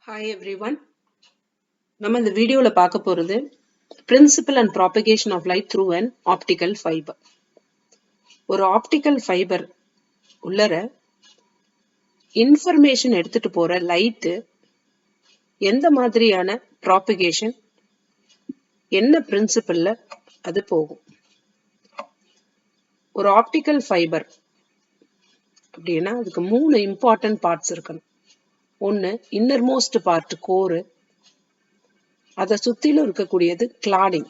Hi everyone. நம்ம இந்த வீடியோல பார்க்க போறது Principle and Propagation of Light through an Optical Fiber. ஒரு ஆப்டிக்கல் ஃபைபர் உள்ளர இன்ஃபர்மேஷன் எடுத்துட்டு போற லைட் எந்த மாதிரியான ப்ராபகேஷன் என்ன பிரின்சிபல்ல அது போகும். ஒரு ஆப்டிக்கல் ஃபைபர் அப்படின்னா அதுக்கு 3 இம்பார்ட்டன்ட் பார்ட்ஸ் இருக்கணும். ஒன்னு இன்னர்மோஸ்ட் பார்ட் கோர், அதை சுத்திலும் இருக்கக்கூடியது கிளாடிங்.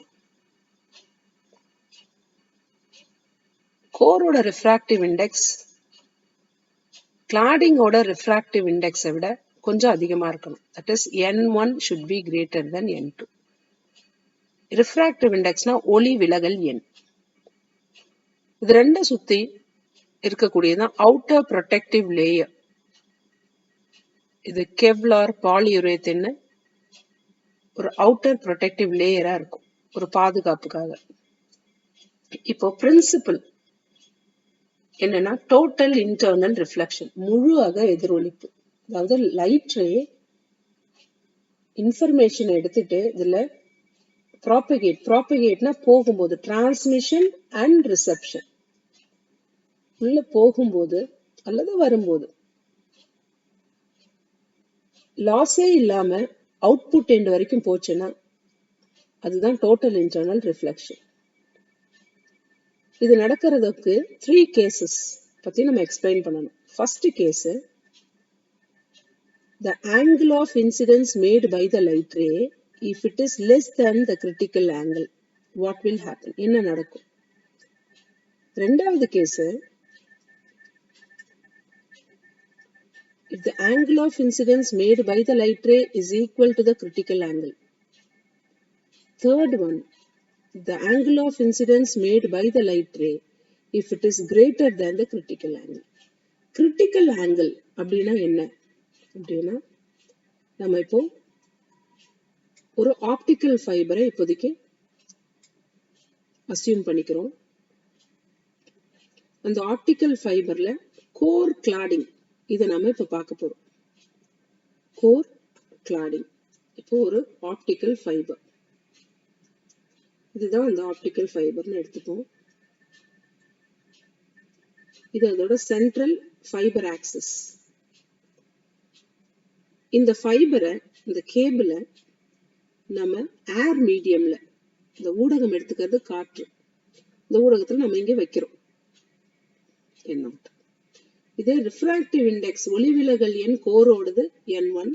கோரோட ரிஃப்ராக்டிவ் இண்டெக்ஸ் கிளாடிங்கோட ரிஃப்ராக்டிவ் இண்டெக்ஸை விட கொஞ்சம் அதிகமா இருக்கணும். That is n1 should be greater than n2. Refractive இண்டெக்ஸ்னா ஒளி விலகல் எண். இது ரெண்டும் சுத்தி இருக்கக்கூடியதான் அவுட்டர் ப்ரொடெக்டிவ் லேயர். இது கெவ்லார் பாலியுரேத்தின் ஒரு அவுட்டர் ப்ரொடெக்டிவ் லேயரா இருக்கும், ஒரு பாதுகாப்புக்காக. இப்போ பிரின்சிபிள் என்னன்னா டோட்டல் இன்டர்னல் ரிஃப்ளெக்ஷன், முழு அக எதிரொலிப்பு. அதாவது லைட் ரே இன்ஃபர்மேஷன் எடுத்துட்டு இதுல ப்ராபகேட்னா போகும்போது, டிரான்ஸ்மிஷன் அண்ட் ரிசப்ஷன், உள்ள போகும்போது அல்லது வரும்போது லாஸே இல்லாம அவுட்புட் எண்ட் வரைக்கும் போச்சுன்னா அதுதான் டோட்டல் இன்டர்னல் ரிஃப்ளெக்ஷன். இது நடக்கிறதுக்கு 3 கேசஸ் பத்தி நம்ம எக்ஸ்பிளைன் பண்ணணும். First case, the angle of incidence made by the light ray, if it is less than the critical angle, what will happen? என்ன நடக்கும்? ரெண்டாவது case, if the angle of incidence made by the light ray is equal to the critical angle. Third one, the angle of incidence made by the light ray if it is greater than the critical angle. Critical angle அப்படின்னா என்ன அப்படின்னா, நம்ம இப்போ ஒரு optical ஃபைபரை இப்போதைக்கு assume பண்ணிக்கிறோம். அந்த optical ஃபைபர்ல core cladding, இதை நம்ம இப்ப பார்க்க போறோம். கோர் கிளாடிங் இப்போ ஒரு ஆப்டிக்கல் ஃபைபர், இதுதான் அந்த ஆப்டிக்கல் ஃபைபர்னு எடுத்துப்போம். இது அதோட சென்ட்ரல் ஃபைபர் ஆக்சிஸ். இந்த ஃபைபரை, இந்த கேபிளை நம்ம ஏர் மீடியம்ல, இந்த ஊடகம் எடுத்துக்கிறது காற்று, இந்த ஊடகத்துல நம்ம இங்க வைக்கிறோம். என்ன இதே ரிஃப்ராக்டிவ் இண்டெக்ஸ் ஒளிவிலகல் எண் கோரோடது n1,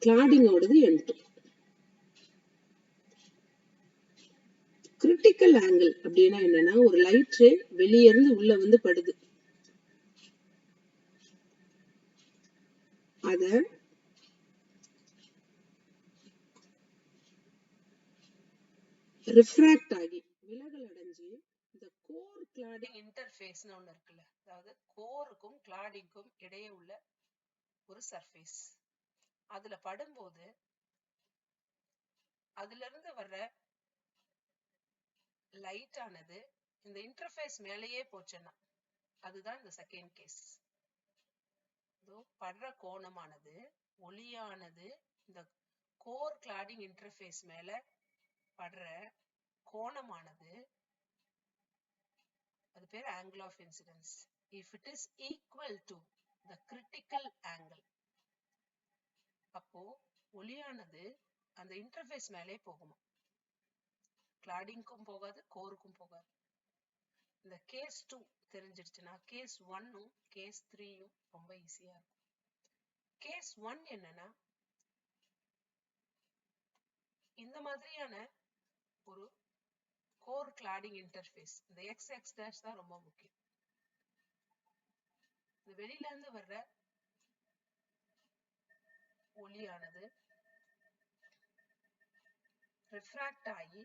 கிளாடிங்கோடது n2. கிரிட்டிக்கல் ஆங்கிள் அப்படின்னா என்னன்னா, ஒரு லைட் ரே வெளியே இருந்து உள்ள வந்து படுது, அத ரிஃப்ராக்ட் ஆகி விலகல் அடைஞ்சு இந்த கோர் கிளாடிங் இன்டர்ஃபேஸ்னு ஒண்ணு இருக்குல்ல, அதாவது கோருக்கும் கிளாடிங்கும் இடையே உள்ள ஒரு சர்ஃபேஸ், அதுல படும்போது அதுல இருந்து வர்ற லைட் ஆனது இந்த இன்டர்ஃபேஸ் மேலேயே போச்சுன்னா அதுதான் இந்த செகண்ட் கேஸ். படுற கோணமானது, ஒளியானது இந்த கோர் கிளாடிங் இன்டர்ஃபேஸ் மேல படுற கோணமானது, அது பேர் angle of incidence. If it is equal to the critical angle, அப்போ ஒளியானது அந்த இன்டர்ஃபேஸ் மேலே போகுமா, கிளாடிங்க்கும் போகாது, கோருக்கும் போகாது. இந்த கேஸ் 2 தெரிஞ்சிருச்சுன்னா கேஸ் 1ம் கேஸ் 3யும் ரொம்ப ஈஸியா இருக்கும். கேஸ் 1 என்னன்னா, இந்த மாதிரியான ஒரு கோர் கிளாடிங் இன்டர்ஃபேஸ், இந்த XX' தான் ரொம்ப முக்கியம். இந்த வெளியில இருந்து வர்ற ஒளியானது ரிஃப்ராக்ட் ஆகி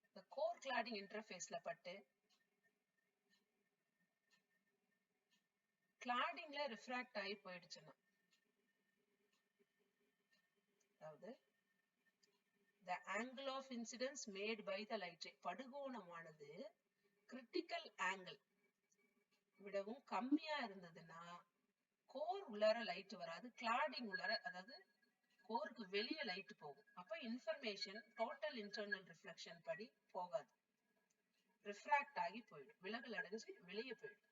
இந்த கோர் கிளாடிங் இன்டர்ஃபேஸ்ல பட்டு கிளாடிங்ல ரிஃப்ராக்ட் ஆகி போயிடுச்சுன்னா, அதாவது the angle of incidence made by the light ray, படுகோணமானது கிரிட்டிக்கல் ஆங்கிள் விடவும் கம்மியா இருந்ததுன்னா கோர் உள்ளார லைட் வராது, கிளாடிங் உள்ளார, அதாவது கோருக்கு வெளியே லைட் போகும். அப்ப இன்ஃபர்மேஷன் டோட்டல் இன்டர்னல் ரிஃப்ளெக்ஷன் படி போகாது, ரிஃப்ராக்ட் ஆகி போயிடும், விலகல் அடைஞ்சு வெளியே போயிடும்.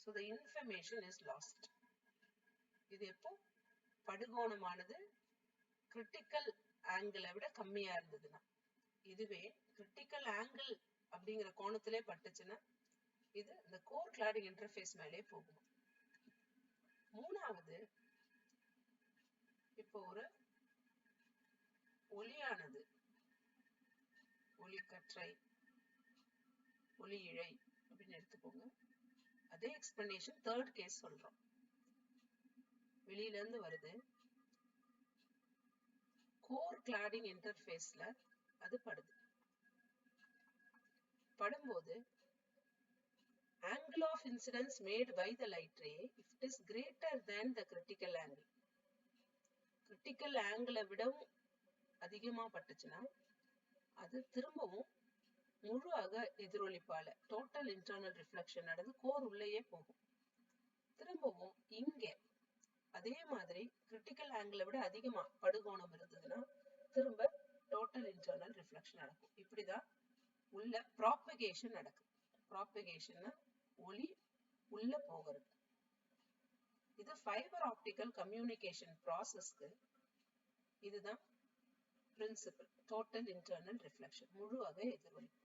So the information is lost. இது எப்போ படுகோணமானது கிரிட்டிக்கல் ஆங்கிளை விட கம்மியா இருந்ததுன்னா. இதுவே கிரிட்டிக்கல் ஆங்கிள் அப்படிங்கிற கோணத்திலே பட்டுச்சுன்னா இது இந்த கோர் கிளாடிங் இன்டர்ஃபேஸ் மேலே போகும். மூணாவது, இப்போ ஒரு ஒளியானது, ஒளிக்கற்றை, ஒளி இழை அப்படின்னு எடுத்துக்கோங்க. அதே எக்ஸ்பிளனேஷன் தேர்ட் கேஸ் சொல்றோம். வெளியில இருந்து வருது, கோர் கிளாடிங் இன்டர்ஃபேஸ்ல அது படுது. படும்போது angle of incidence made by the light ray, if it is greater than the critical angle, critical angle விடவும் அதிகமா பட்டுச்சுன்னா அது திரும்பவும் முழு எதிரொலிப்பால டோட்டல் இன்டர்னல் ரிஃப்ளெக்ஷன் நடந்து கோர் உள்ளேயே போகும். திரும்பவும் இங்க அதே மாதிரி கிரிட்டிக்கல் ஆங்கிளை விட அதிகமா படுகோணம் இருந்ததுன்னா திரும்ப டோட்டல் இன்டர்னல் ரிஃப்ளெக்ஷன் நடக்கும். இப்படிதான் உள்ள ப்ராபகேஷன் நடக்கும். ப்ராபகேஷன்னா ஒளி உள்ள போகிறது. இது ஃபைபர் ஆப்டிக்கல் கம்யூனிகேஷன் ப்ராசஸ்க்கு இதுதான் பிரின்சிபல், டோட்டல் இன்டர்னல் ரிஃப்ளெக்ஷன், முழு எதிரொலிப்பு.